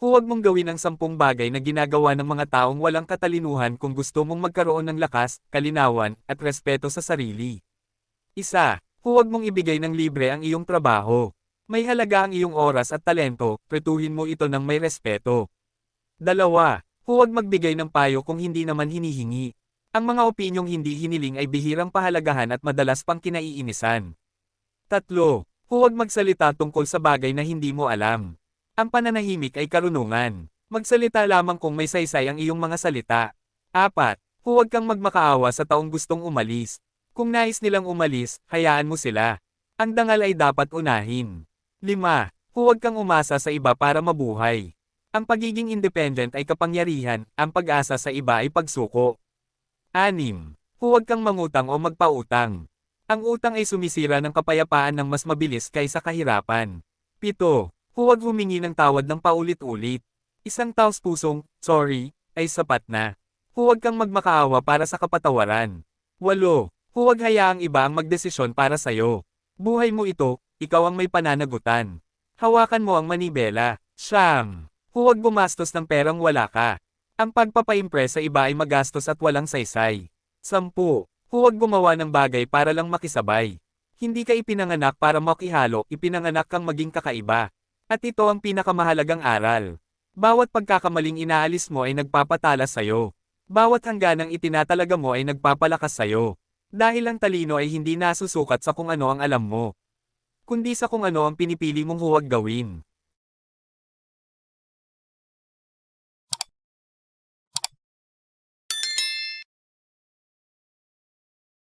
Huwag mong gawin ang 10 bagay na ginagawa ng mga taong walang katalinuhan kung gusto mong magkaroon ng lakas, kalinawan, at respeto sa sarili. 1. Huwag mong ibigay ng libre ang iyong trabaho. May halaga ang iyong oras at talento, tretuhin mo ito ng may respeto. 2. Huwag magbigay ng payo kung hindi naman hinihingi. Ang mga opinyong hindi hiniling ay bihirang pahalagahan at madalas pang kinaiinisan. 3. Huwag magsalita tungkol sa bagay na hindi mo alam. Ang pananahimik ay karunungan. Magsalita lamang kung may saysay ang iyong mga salita. 4. Huwag kang magmakaawa sa taong gustong umalis. Kung nais nilang umalis, hayaan mo sila. Ang dangal ay dapat unahin. 5. Huwag kang umasa sa iba para mabuhay. Ang pagiging independent ay kapangyarihan, ang pag-asa sa iba ay pagsuko. 6. Huwag kang mangutang o magpautang. Ang utang ay sumisira ng kapayapaan ng mas mabilis kaysa kahirapan. 7. Huwag humingi ng tawad ng paulit-ulit. Isang taos-pusong, sorry, ay sapat na. Huwag kang magmakaawa para sa kapatawaran. 8. Huwag hayaang iba ang magdesisyon para sa'yo. Buhay mo ito, ikaw ang may pananagutan. Hawakan mo ang manibela. 9. Huwag gumastos ng perang wala ka. Ang pagpapa-impress sa iba ay magastos at walang saysay. 10. Huwag gumawa ng bagay para lang makisabay. Hindi ka ipinanganak para makihalo, ipinanganak kang maging kakaiba. At ito ang pinakamahalagang aral. Bawat pagkakamaling inaalis mo ay nagpapatalas sa'yo. Bawat hangganang itinatalaga mo ay nagpapalakas sa'yo. Dahil ang talino ay hindi nasusukat sa kung ano ang alam mo, kundi sa kung ano ang pinipili mong huwag gawin.